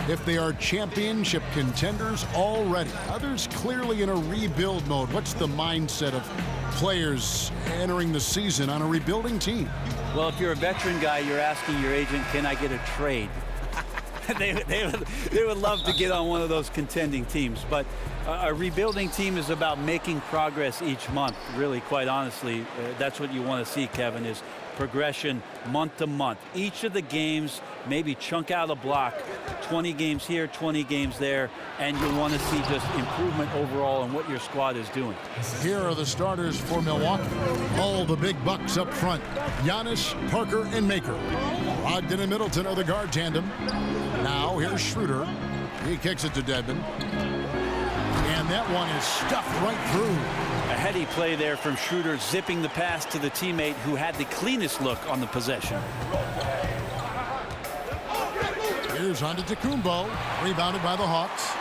if they are championship contenders already. Others clearly in a rebuild mode. What's the mindset of players entering the season on a rebuilding team? Well, if you're a veteran guy, you're asking your agent, can I get a trade? they would love to get on one of those contending teams. But a rebuilding team is about making progress each month. Really, quite honestly, that's what you want to see, Kevin, is progression month to month. Each of the games, maybe chunk out a block, 20 games here, 20 games there, and you'll want to see just improvement overall in what your squad is doing. Here are the starters for Milwaukee. All the big bucks up front. Giannis, Parker, and Maker. Brogdon and Middleton are the guard tandem. Now here's Schroeder. He kicks it to Dedmon. And that one is stuffed right through. A heady play there from Schroeder, zipping the pass to the teammate who had the cleanest look on the possession. Here's Antetokounmpo, rebounded by the Hawks.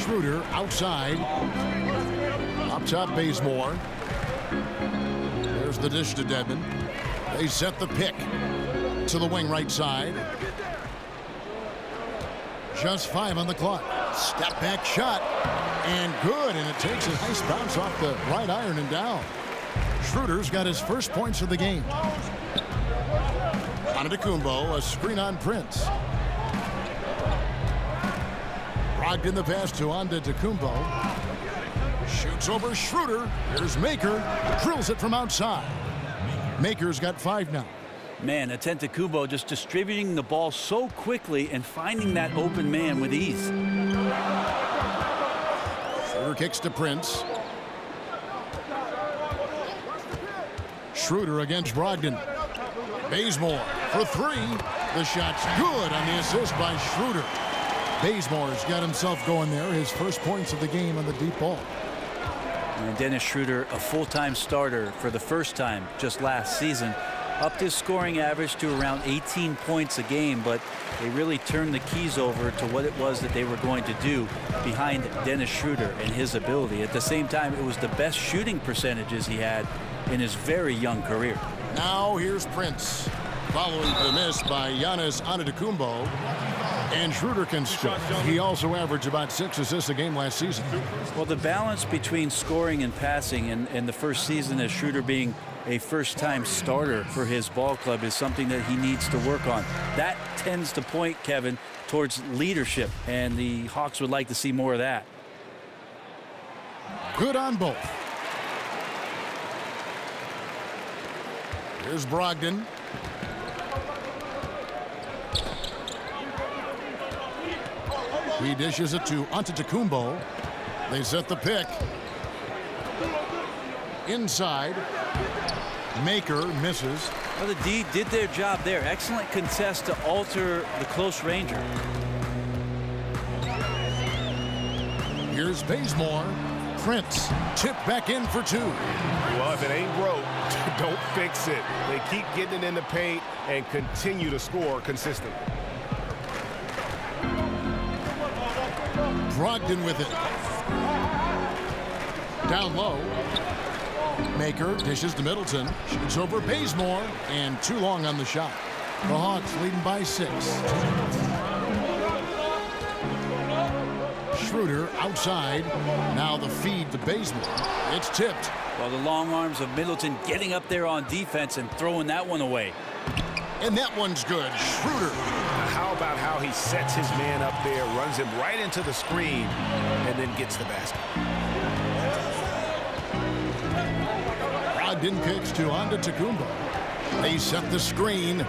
Schroeder outside. Up top, Bazemore. There's the dish to Dedmon. They set the pick to the wing right side. Just 5 on the clock. Step back shot. And good. And it takes a nice bounce off the right iron and down. Schroeder's got his first points of the game. Antetokounmpo, a screen on Prince. Brogdon the pass to Antetokounmpo. Shoots over Schroeder. Here's Maker. Drills it from outside. Maker's got 5 now. Man, Antetokounmpo just distributing the ball so quickly and finding that open man with ease. Schroeder kicks to Prince. Schroeder against Brogdon. Bazemore for 3. The shot's good on the assist by Schroeder. Bazemore's got himself going there. His first points of the game on the deep ball. And Dennis Schroeder, a full-time starter for the first time just last season, upped his scoring average to around 18 points a game, but they really turned the keys over to what it was that they were going to do behind Dennis Schroeder and his ability. At the same time, it was the best shooting percentages he had in his very young career. Now here's Prince, following the miss by Giannis Antetokounmpo. And Schroeder can score. He also averaged about 6 assists a game last season. Well, the balance between scoring and passing in the first season as Schroeder being a first-time starter for his ball club is something that he needs to work on. That tends to point, Kevin, towards leadership, and the Hawks would like to see more of that. Good on both. Here's Brogdon. He dishes it to Antetokounmpo. They set the pick. Inside. Maker misses. Well, the D did their job there. Excellent contest to alter the close ranger. Here's Bazemore. Prince tipped back in for 2. Well, if it ain't broke, don't fix it. They keep getting it in the paint and continue to score consistently. Brogdon with it. Down low. Maker dishes to Middleton. Shoots over Bazemore. And too long on the shot. The Hawks leading by 6. Schroeder outside. Now the feed to Bazemore. It's tipped. Well, the long arms of Middleton getting up there on defense and throwing that one away. And that one's good. Schroeder. How about how he sets his man up there, runs him right into the screen, and then gets the basket. Brogdon kicks to Antetokounmpo. They set the screen.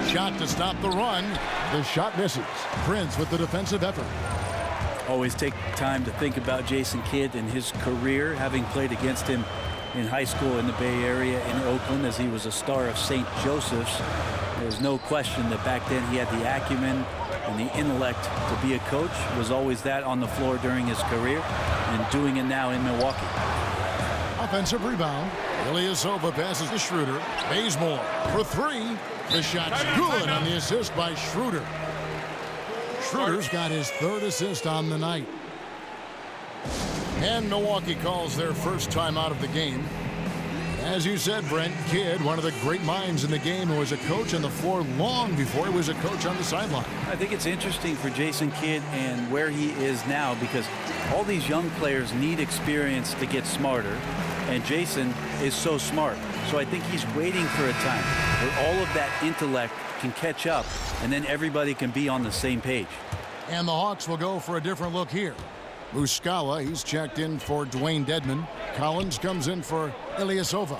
Shot to stop the run. The shot misses. Prince with the defensive effort. Always take time to think about Jason Kidd and his career, having played against him in high school in the Bay Area in Oakland as he was a star of St. Joseph's. There's no question that back then he had the acumen and the intellect to be a coach. Was always that on the floor during his career and doing it now in Milwaukee. Offensive rebound. Ilyasova passes to Schroeder. Bazemore for 3. The shot's good on the assist by Schroeder. Schroeder's got his 3rd assist on the night. And Milwaukee calls their first time out of the game. As you said, Brent, Kidd, one of the great minds in the game, who was a coach on the floor long before he was a coach on the sideline. I think it's interesting for Jason Kidd and where he is now, because all these young players need experience to get smarter, and Jason is so smart. So I think he's waiting for a time where all of that intellect can catch up, and then everybody can be on the same page. And the Hawks will go for a different look here. Muscala, he's checked in for Dwayne Dedman. Collins comes in for Ilyasova.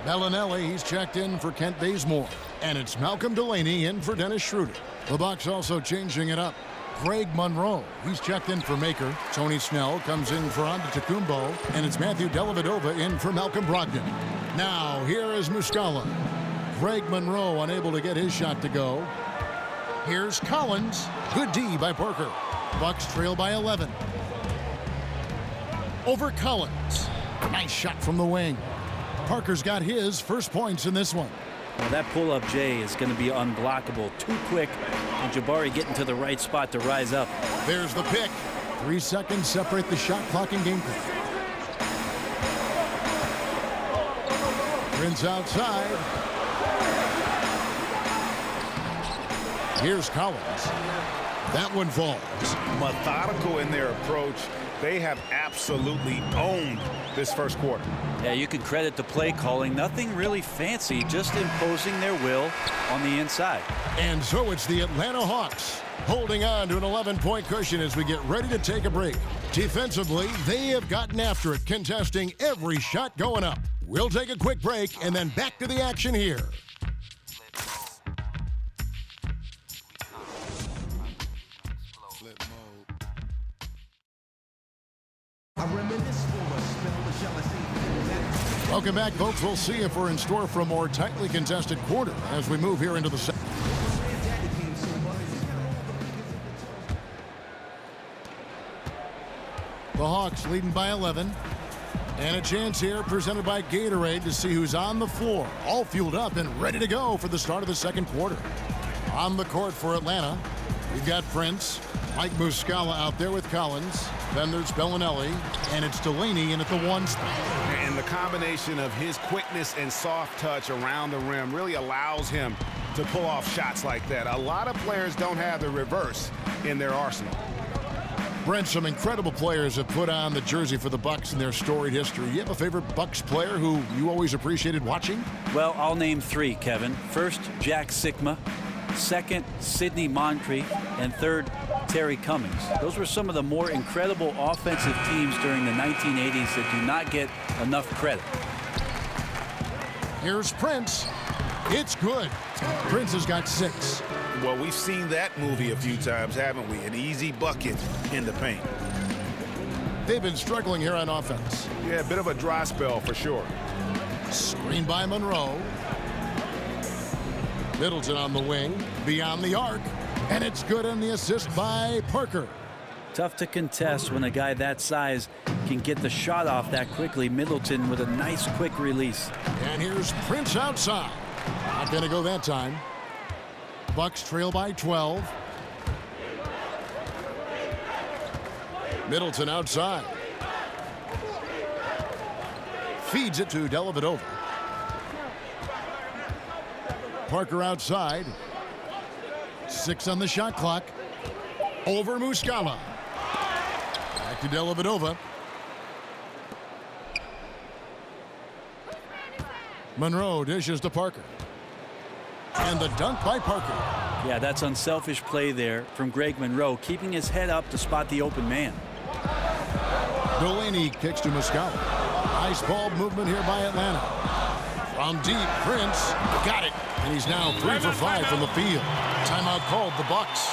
Bellinelli, he's checked in for Kent Bazemore. And it's Malcolm Delaney in for Dennis Schroeder. The Bucks also changing it up. Greg Monroe, he's checked in for Maker. Tony Snell comes in for Antetokounmpo. And it's Matthew Dellavedova in for Malcolm Brogdon. Now, here is Muscala. Greg Monroe unable to get his shot to go. Here's Collins. Good D by Parker. Bucks trail by 11. Over Collins. Nice shot from the wing. Parker's got his first points in this one. Well, that pull-up J is going to be unblockable. Too quick, and Jabari getting to the right spot to rise up. There's the pick. 3 seconds separate the shot clock and game clock. Prince outside. Here's Collins. That one falls. Methodical in their approach. They have absolutely owned this first quarter. Yeah, you can credit the play calling. Nothing really fancy, just imposing their will on the inside. And so it's the Atlanta Hawks holding on to an 11-point cushion as we get ready to take a break. Defensively, they have gotten after it, contesting every shot going up. We'll take a quick break and then back to the action here. Welcome back, folks. We'll see if we're in store for a more tightly contested quarter as we move here into the second. The Hawks leading by 11. And a chance here presented by Gatorade to see who's on the floor, all fueled up and ready to go for the start of the second quarter. On the court for Atlanta, we've got Prince, Mike Muscala out there with Collins. Then there's Bellinelli, and it's Delaney in at the 1 spot. And the combination of his quickness and soft touch around the rim really allows him to pull off shots like that. A lot of players don't have the reverse in their arsenal. Brent, some incredible players have put on the jersey for the Bucks in their storied history. You have a favorite Bucks player who you always appreciated watching? Well, I'll name 3, Kevin. First, Jack Sikma. Second, Sidney Moncrief. And third, Terry Cummings. Those were some of the more incredible offensive teams during the 1980s that do not get enough credit. Here's Prince. It's good. Prince has got 6. Well, we've seen that movie a few times, haven't we? An easy bucket in the paint. They've been struggling here on offense. Yeah, a bit of a dry spell for sure. Screen by Monroe. Middleton on the wing, beyond the arc, and it's good on the assist by Parker. Tough to contest when a guy that size can get the shot off that quickly. Middleton with a nice quick release. And here's Prince outside. Not going to go that time. Bucks trail by 12. Middleton outside. Feeds it to Dellavedova. Parker outside. 6 on the shot clock. Over Muscala. Back to Dellavedova. Monroe dishes to Parker. And the dunk by Parker. Yeah, that's unselfish play there from Greg Monroe, keeping his head up to spot the open man. Delaney kicks to Muscala. Nice ball movement here by Atlanta. From deep, Prince got it. And he's now 3 for 5 from the field. Timeout called, the Bucks.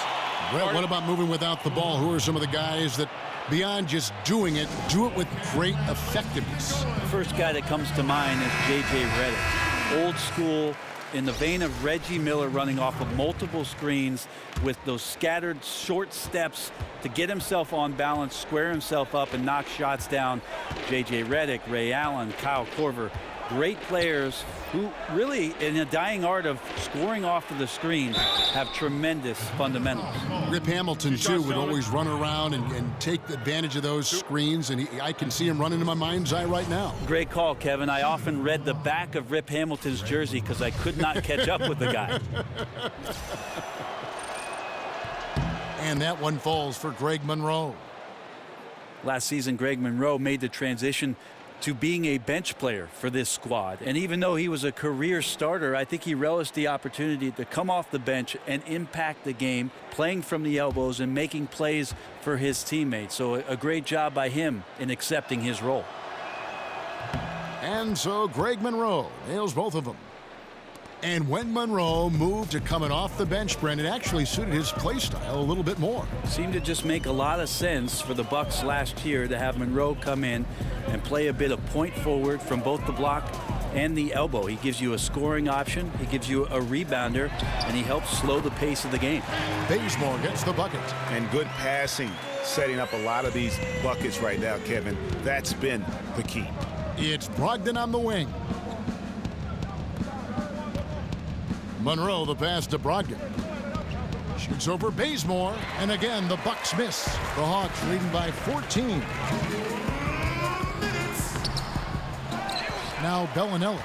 Brett, what about moving without the ball? Who are some of the guys that, beyond just doing it, do it with great effectiveness? The first guy that comes to mind is J.J. Redick. Old school, in the vein of Reggie Miller, running off of multiple screens with those scattered short steps to get himself on balance, square himself up, and knock shots down. J.J. Redick, Ray Allen, Kyle Korver, great players who really, in a dying art of scoring off of the screen, have tremendous fundamentals. Rip Hamilton, too, would always run around and take advantage of those screens, and I can see him running in my mind's eye right now. Great call, Kevin. I often read the back of Rip Hamilton's jersey because I could not catch up with the guy. And that one falls for Greg Monroe. Last season, Greg Monroe made the transition to being a bench player for this squad. And even though he was a career starter, I think he relished the opportunity to come off the bench and impact the game, playing from the elbows and making plays for his teammates. So a great job by him in accepting his role. And so Greg Monroe nails both of them. And when Monroe moved to coming off the bench, Brendan, actually suited his play style a little bit more. Seemed to just make a lot of sense for the Bucks last year to have Monroe come in and play a bit of point forward from both the block and the elbow. He gives you a scoring option, he gives you a rebounder, and he helps slow the pace of the game. Bazemore gets the bucket. And good passing, setting up a lot of these buckets right now, Kevin. That's been the key. It's Brogdon on the wing. Monroe, the pass to Brogdon. Shoots over Bazemore, and again the Bucks miss. The Hawks leading by 14. Now Bellinelli.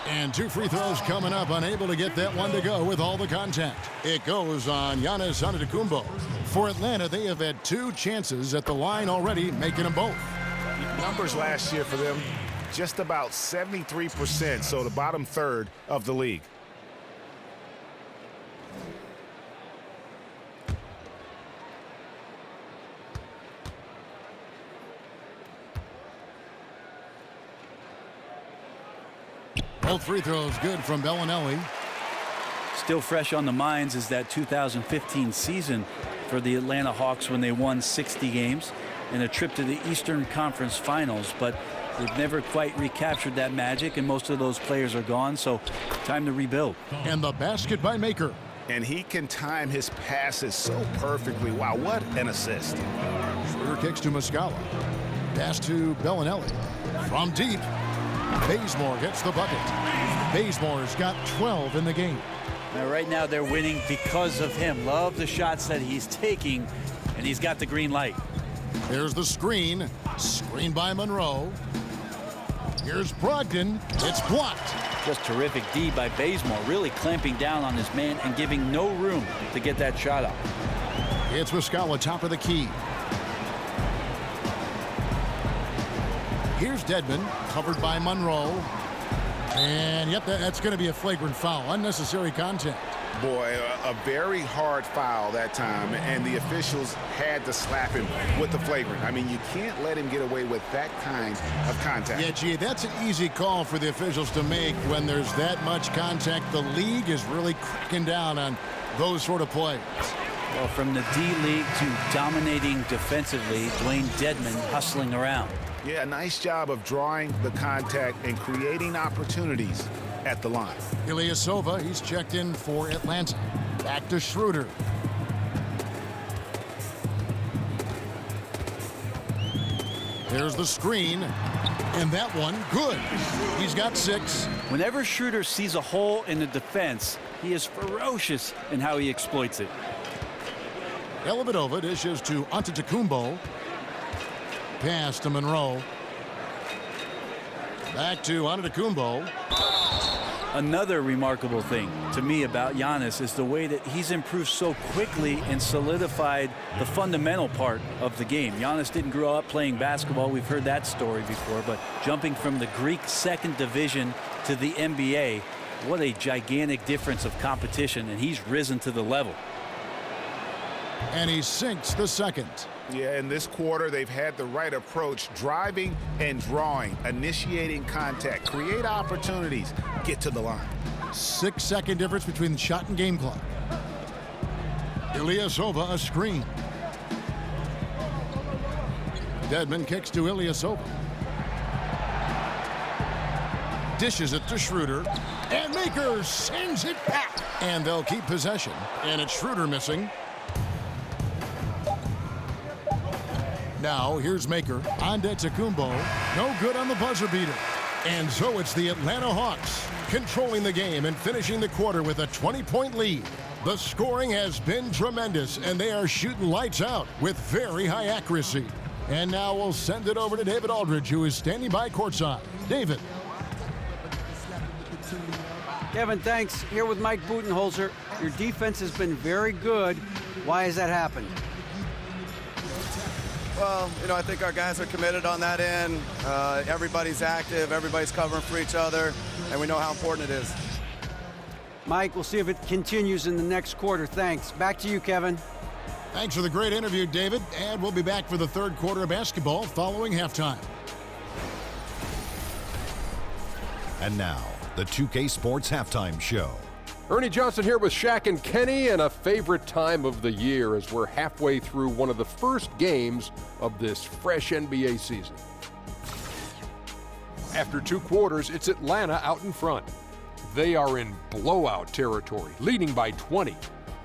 And 2 free throws coming up, unable to get that one to go with all the contact. It goes on Giannis Antetokounmpo. For Atlanta, they have had 2 chances at the line already, making them both. Numbers last year for them, just about 73%, so the bottom third of the league. Both free throws good from Bellinelli. Still fresh on the minds is that 2015 season for the Atlanta Hawks when they won 60 games and a trip to the Eastern Conference Finals, but they've never quite recaptured that magic, and most of those players are gone, so time to rebuild. And the basket by Maker. And he can time his passes so perfectly. Wow, what an assist. Schroeder kicks to Muscala. Pass to Bellinelli. From deep, Bazemore gets the bucket. Bazemore's got 12 in the game. Now, right now they're winning because of him. Love the shots that he's taking, and he's got the green light. There's the screen. Screen by Monroe. Here's Brogdon. It's blocked. Just terrific D by Bazemore, really clamping down on his man and giving no room to get that shot up. It's Muscala, top of the key. Here's Dedmon, covered by Monroe. And yep, that's going to be a flagrant foul. Unnecessary contact. Boy, a very hard foul that time, and the officials had to slap him with the flagrant. I mean, you can't let him get away with that kind of contact. Yeah, gee, that's an easy call for the officials to make when there's that much contact. The league is really cracking down on those sort of plays. Well, from the D-League to dominating defensively, Dwayne Dedmon hustling around. Yeah, a nice job of drawing the contact and creating opportunities at the line. Ilyasova, he's checked in for Atlanta. Back to Schroeder. There's the screen, and that one, good. He's got 6. Whenever Schroeder sees a hole in the defense, he is ferocious in how he exploits it. Dellavedova dishes to Antetokounmpo. Pass to Monroe. Back to Antetokounmpo. Another remarkable thing to me about Giannis is the way that he's improved so quickly and solidified the fundamental part of the game. Giannis didn't grow up playing basketball. We've heard that story before, but jumping from the Greek second division to the NBA, what a gigantic difference of competition, and he's risen to the level. And he sinks the second. Yeah, in this quarter, they've had the right approach, driving and drawing, initiating contact, create opportunities, get to the line. 6-second difference between the shot and game clock. Ilyasova, a screen. Dedmon kicks to Ilyasova. Dishes it to Schroeder. And Maker sends it back. And they'll keep possession. And it's Schroeder missing. Now, here's Maker. On to Antetokounmpo. No good on the buzzer beater. And so it's the Atlanta Hawks controlling the game and finishing the quarter with a 20-point lead. The scoring has been tremendous, and they are shooting lights out with very high accuracy. And now we'll send it over to David Aldridge, who is standing by courtside. David. Kevin, thanks. Here with Mike Budenholzer. Your defense has been very good. Why has that happened? Well, I think our guys are committed on that end. Everybody's active, everybody's covering for each other, and we know how important it is. Mike, we'll see if it continues in the next quarter. Thanks. Back to you, Kevin. Thanks for the great interview, David. And we'll be back for the third quarter of basketball following halftime. And now, the 2K Sports Halftime Show. Ernie Johnson here with Shaq and Kenny, and a favorite time of the year as we're halfway through one of the first games of this fresh NBA season. After 2 quarters, it's Atlanta out in front. They are in blowout territory, leading by 20.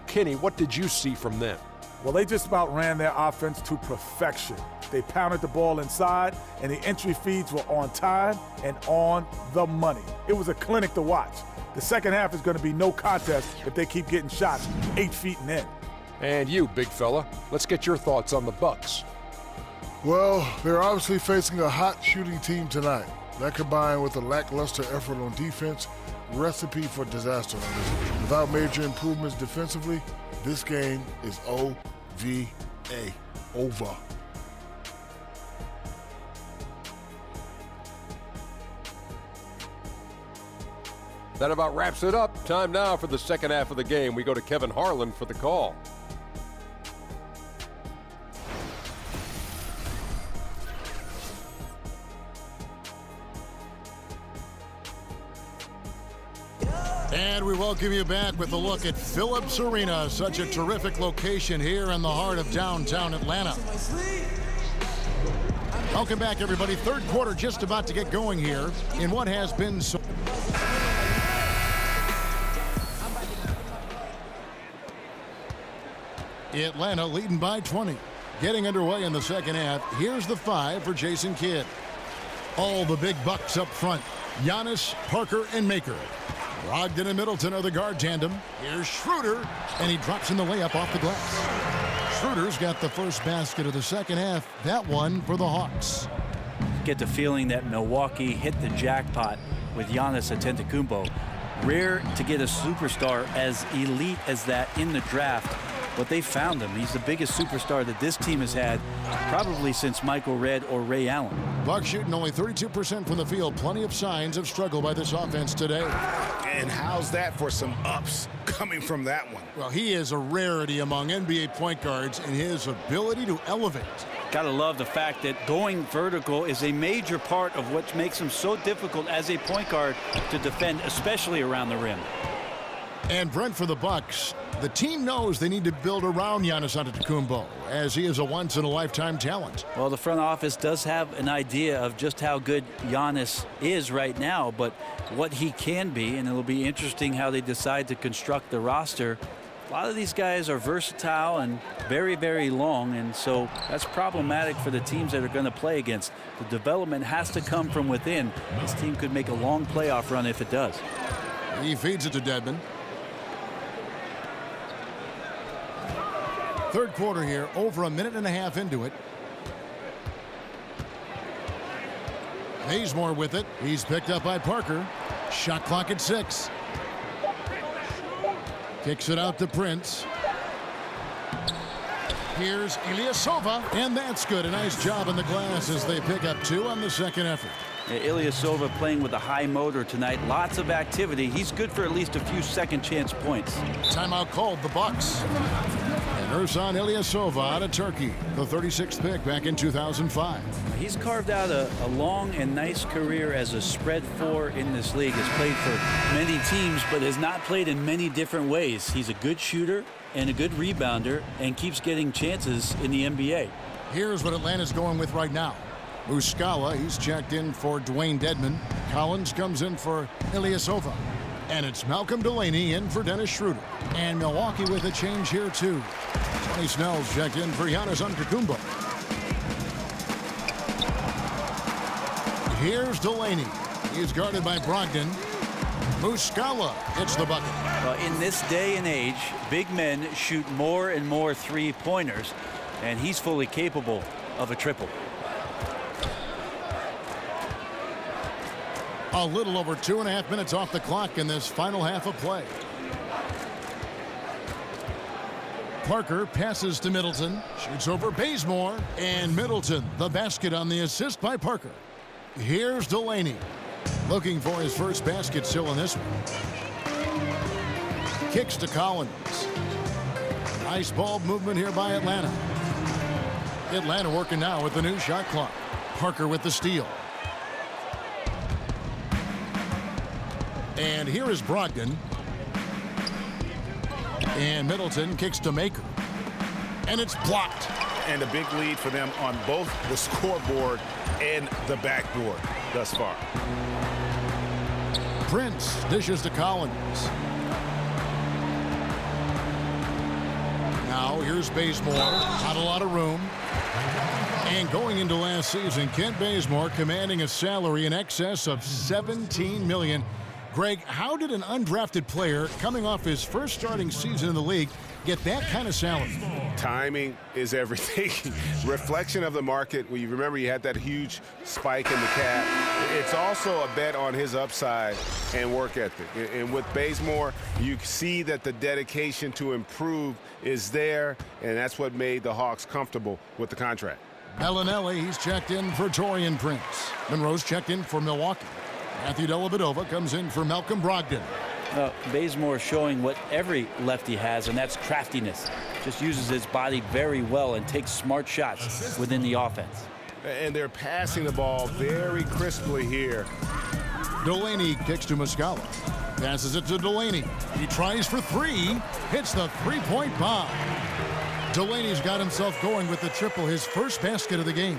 Kenny, what did you see from them? Well, they just about ran their offense to perfection. They pounded the ball inside, and the entry feeds were on time and on the money. It was a clinic to watch. The second half is going to be no contest if they keep getting shots 8 feet and in. And you, big fella, let's get your thoughts on the Bucks. Well, they're obviously facing a hot shooting team tonight. That combined with a lackluster effort on defense, recipe for disaster. Without major improvements defensively, this game is O-V-A, over. That about wraps it up. Time now for the second half of the game. We go to Kevin Harlan for the call. And we welcome you back with a look at Phillips Arena, such a terrific location here in the heart of downtown Atlanta. Welcome back, everybody. Third quarter just about to get going here in what has been so... Atlanta leading by 20. Getting underway in the second half. Here's the 5 for Jason Kidd. All the big bucks up front. Giannis, Parker, and Maker. Brogdon and Middleton are the guard tandem. Here's Schroeder, and he drops in the layup off the glass. Schroeder's got the first basket of the second half. That one for the Hawks. Get the feeling that Milwaukee hit the jackpot with Giannis Antetokounmpo. Rare to get a superstar as elite as that in the draft. But they found him. He's the biggest superstar that this team has had probably since Michael Redd or Ray Allen. Bucks shooting only 32% from the field. Plenty of signs of struggle by this offense today. And how's that for some ups coming from that one? Well, he is a rarity among NBA point guards in his ability to elevate. Gotta love the fact that going vertical is a major part of what makes him so difficult as a point guard to defend, especially around the rim. And Brent, for the Bucks, the team knows they need to build around Giannis Antetokounmpo, as he is a once-in-a-lifetime talent. Well, the front office does have an idea of just how good Giannis is right now, but what he can be, and it'll be interesting how they decide to construct the roster. A lot of these guys are versatile and very, very long, and so that's problematic for the teams that are going to play against. The development has to come from within. This team could make a long playoff run if it does. He feeds it to Dedmon. Third quarter here, over a minute and a half into it. Bazemore with it. He's picked up by Parker. Shot clock at 6. Kicks it out to Prince. Here's Ilyasova, and that's good. A nice job in the glass as they pick up 2 on the second effort. Ilyasova playing with a high motor tonight. Lots of activity. He's good for at least a few second chance points. Timeout called, the Bucks. And Ersan Ilyasova out of Turkey, the 36th pick back in 2005. He's carved out a long and nice career as a spread 4 in this league. Has played for many teams, but has not played in many different ways. He's a good shooter and a good rebounder and keeps getting chances in the NBA. Here's what Atlanta's going with right now. Muscala, he's checked in for Dwayne Dedmon. Collins comes in for Ilyasova. And it's Malcolm Delaney in for Dennis Schroeder. And Milwaukee with a change here, too. Tony Snell's checked in for Giannis Antetokounmpo. Here's Delaney. He's guarded by Brogdon. Muscala hits the bucket. Well, in this day and age, big men shoot more and more three-pointers, and he's fully capable of a triple. A little over 2.5 minutes off the clock in this final half of play. Parker passes to Middleton, shoots over Bazemore, and Middleton the basket on the assist by Parker. Here's Delaney, looking for his first basket still in this one. Kicks to Collins. Nice ball movement here by Atlanta. Atlanta working now with the new shot clock. Parker with the steal. And here is Brogdon. And Middleton kicks to Maker. And it's blocked. And a big lead for them on both the scoreboard and the backboard thus far. Prince dishes to Collins. Now here's Bazemore. Not a lot of room. And going into last season, Kent Bazemore commanding a salary in excess of $17 million. Greg, how did an undrafted player coming off his first starting season in the league get that kind of salary? Timing is everything. Reflection of the market. Well, you remember you had that huge spike in the cap. It's also a bet on his upside and work ethic. And with Bazemore, you see that the dedication to improve is there, and that's what made the Hawks comfortable with the contract. Bellinelli, he's checked in for Taurean Prince. Monroe's checked in for Milwaukee. Matthew Dellavedova comes in for Malcolm Brogdon. Bazemore showing what every lefty has, and that's craftiness. Just uses his body very well and takes smart shots within the offense. And they're passing the ball very crisply here. Delaney kicks to Muscala. Passes it to Delaney. He tries for three. Hits the three-point bomb. Delaney's got himself going with the triple, his first basket of the game.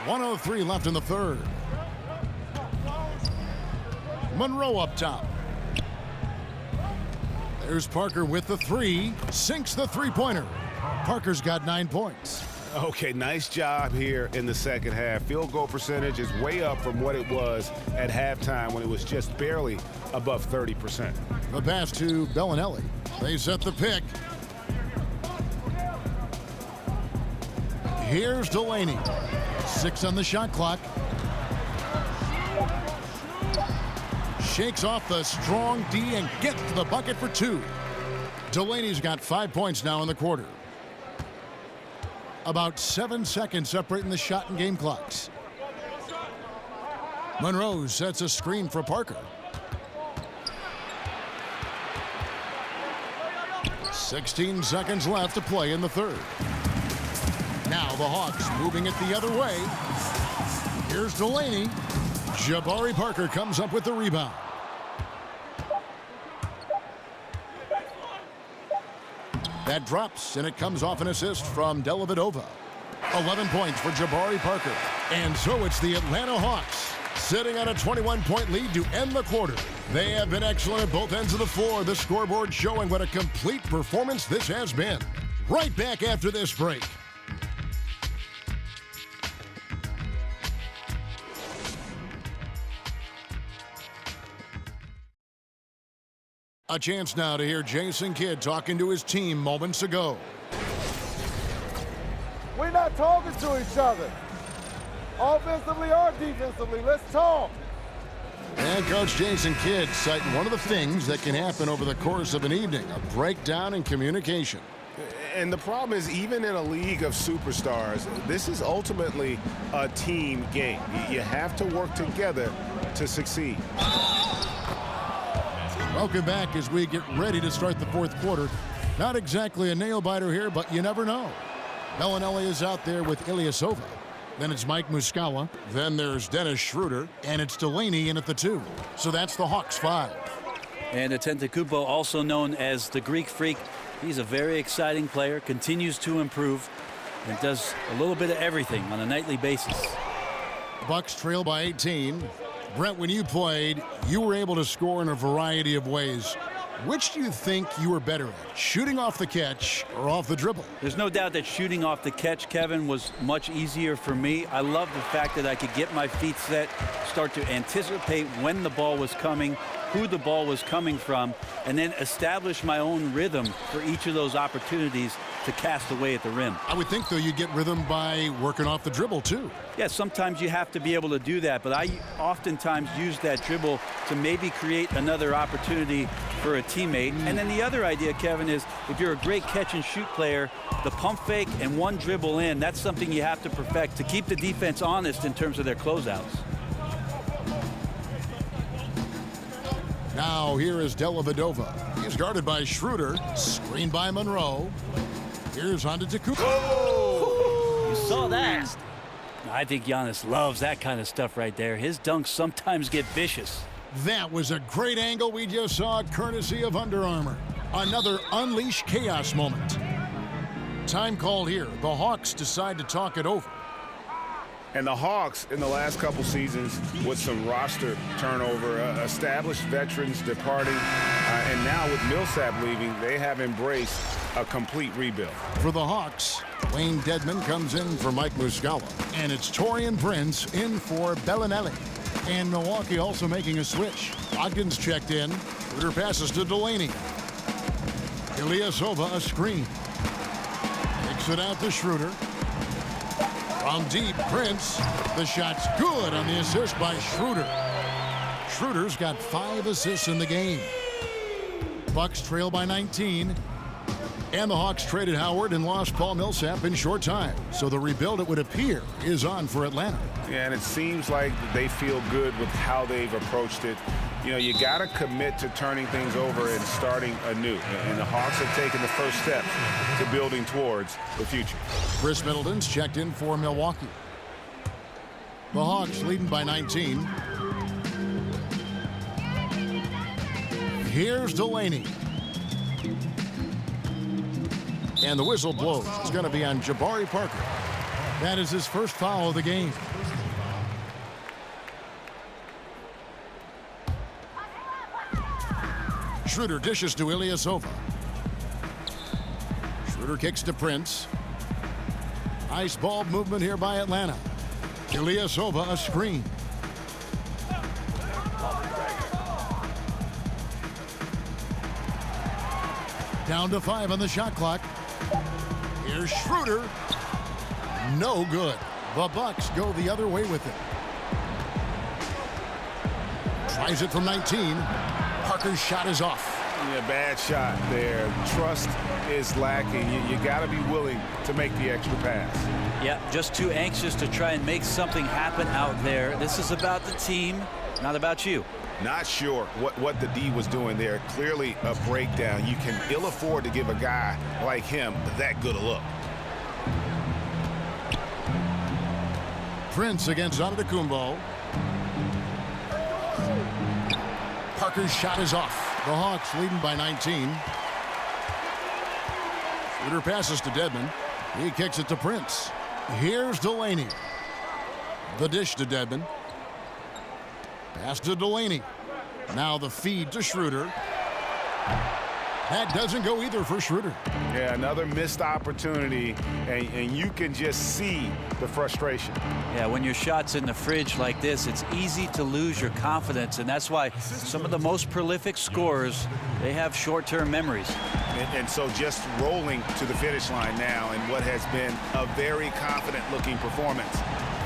1:03 left in the third. Monroe up top. There's Parker with the three. Sinks the three-pointer. Parker's got 9 points. Okay, nice job here in the second half. Field goal percentage is way up from what it was at halftime when it was just barely above 30%. The pass to Bellinelli. They set the pick. Here's Delaney. 6 on the shot clock. Shakes off the strong D and gets to the bucket for 2. Delaney's got 5 points now in the quarter. About 7 seconds separating the shot and game clocks. Monroe sets a screen for Parker. 16 seconds left to play in the third. Now the Hawks moving it the other way. Here's Delaney. Jabari Parker comes up with the rebound. That drops, and it comes off an assist from Dellavedova. 11 points for Jabari Parker. And so it's the Atlanta Hawks sitting on a 21-point lead to end the quarter. They have been excellent at both ends of the floor. The scoreboard showing what a complete performance this has been. Right back after this break. A chance now to hear Jason Kidd talking to his team moments ago. We're not talking to each other, offensively or defensively. Let's talk. And Coach Jason Kidd citing one of the things that can happen over the course of an evening, a breakdown in communication. And the problem is, even in a league of superstars, this is ultimately a team game. You have to work together to succeed. Welcome back as we get ready to start the fourth quarter. Not exactly a nail-biter here, but you never know. Bellinelli is out there with Ilyasova. Then it's Mike Muscala. Then there's Dennis Schroeder. And it's Delaney in at the 2. So that's the Hawks 5. And Antetokounmpo, also known as the Greek Freak. He's a very exciting player, continues to improve, and does a little bit of everything on a nightly basis. Bucks trail by 18. Brent, when you played, you were able to score in a variety of ways. Which do you think you were better at, shooting off the catch or off the dribble? There's no doubt that shooting off the catch, Kevin, was much easier for me. I love the fact that I could get my feet set, start to anticipate when the ball was coming, who the ball was coming from, and then establish my own rhythm for each of those opportunities to cast away at the rim. I would think, though, you get rhythm by working off the dribble, too. Yeah, sometimes you have to be able to do that, but I oftentimes use that dribble to maybe create another opportunity for a teammate. And then the other idea, Kevin, is if you're a great catch-and-shoot player, the pump fake and one dribble in, that's something you have to perfect to keep the defense honest in terms of their closeouts. Now here is Dellavedova. He's guarded by Schroeder, screened by Monroe. Here's Antetokounmpo. Oh, you saw that. I think Giannis loves that kind of stuff right there. His dunks sometimes get vicious. That was a great angle we just saw, courtesy of Under Armour. Another unleash chaos moment. Time called here. The Hawks decide to talk it over. And the Hawks, in the last couple seasons, with some roster turnover, established veterans departing, and now with Millsap leaving, they have embraced a complete rebuild. For the Hawks, Wayne Dedmon comes in for Mike Muscala. And it's Taurean Prince in for Bellinelli. And Milwaukee also making a switch. Ogden's checked in. Schroeder passes to Delaney. Ilyasova a screen. Kicks it out to Schroeder. From deep, Prince. The shot's good on the assist by Schroeder. Schroeder's got 5 assists in the game. Bucks trail by 19. And the Hawks traded Howard and lost Paul Millsap in short time. So the rebuild, it would appear, is on for Atlanta. Yeah, and it seems like they feel good with how they've approached it. You know, you got to commit to turning things over and starting anew. And the Hawks have taken the first step to building towards the future. Chris Middleton's checked in for Milwaukee. The Hawks leading by 19. Here's Delaney. And the whistle blows. It's going to be on Jabari Parker. That is his first foul of the game. Schroeder dishes to Ilyasova. Schroeder kicks to Prince. Nice ball movement here by Atlanta. Ilyasova a screen. Down to 5 on the shot clock. Here's Schroeder. No good. The Bucks go the other way with it. Tries it from 19. Parker's shot is off. Yeah, bad shot there. Trust is lacking. You got to be willing to make the extra pass. Yeah, just too anxious to try and make something happen out there. This is about the team, not about you. Not sure what the D was doing there. Clearly a breakdown. You can ill afford to give a guy like him that good a look. Prince against Antetokounmpo. Parker's shot is off. The Hawks leading by 19. Schroeder passes to Dedmon. He kicks it to Prince. Here's Delaney. The dish to Dedmon. Pass to Delaney. Now the feed to Schroeder. That doesn't go either for Schroeder. Yeah, another missed opportunity, and you can just see the frustration. Yeah, when your shot's in the fridge like this, it's easy to lose your confidence, and that's why some of the most prolific scorers, they have short-term memories. And so just rolling to the finish line now in what has been a very confident-looking performance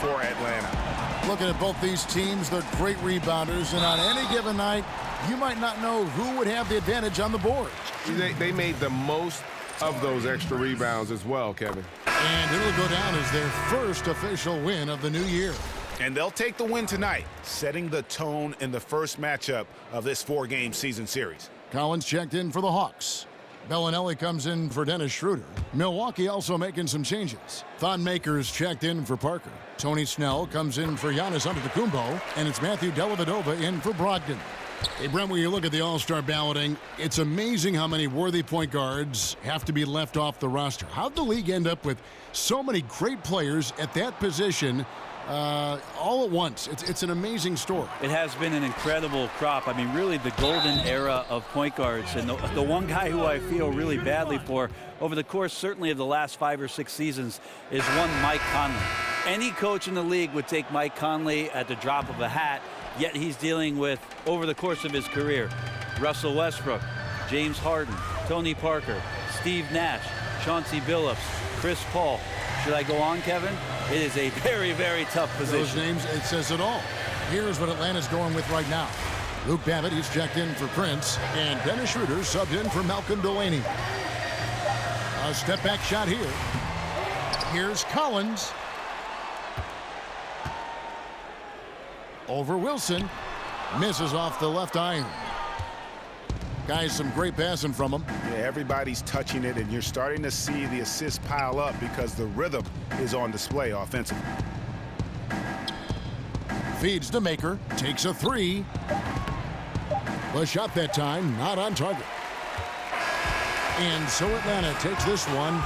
for Atlanta. Looking at both these teams, they're great rebounders, and on any given night, you might not know who would have the advantage on the board. They made the most of those extra rebounds as well, Kevin. And it'll go down as their first official win of the new year. And they'll take the win tonight, setting the tone in the first matchup of this 4-game season series. Collins checked in for the Hawks. Bellinelli comes in for Dennis Schroeder. Milwaukee also making some changes. Thon Maker's checked in for Parker. Tony Snell comes in for Giannis Antetokounmpo, and it's Matthew Dellavedova in for Brogdon. Hey, Brent, when you look at the All-Star balloting, it's amazing how many worthy point guards have to be left off the roster. How'd the league end up with so many great players at that position all at once. It's an amazing story. It has been an incredible crop. I mean, really the golden era of point guards. And the one guy who I feel really badly for over the course certainly of the last 5 or 6 seasons is one Mike Conley. Any coach in the league would take Mike Conley at the drop of a hat, yet he's dealing with, over the course of his career, Russell Westbrook, James Harden, Tony Parker, Steve Nash, Chauncey Billups, Chris Paul. Should I go on, Kevin? It is a very, very tough position. Those names, it says it all. Here's what Atlanta's going with right now. Luke Babbitt, he's checked in for Prince, and Dennis Schroeder subbed in for Malcolm Delaney. A step-back shot here. Here's Collins. Over Wilson. Misses off the left iron. Guys, some great passing from him. Yeah, everybody's touching it, and you're starting to see the assists pile up because the rhythm is on display offensively. Feeds to Maker. Takes a 3. The shot that time, not on target. And so Atlanta takes this one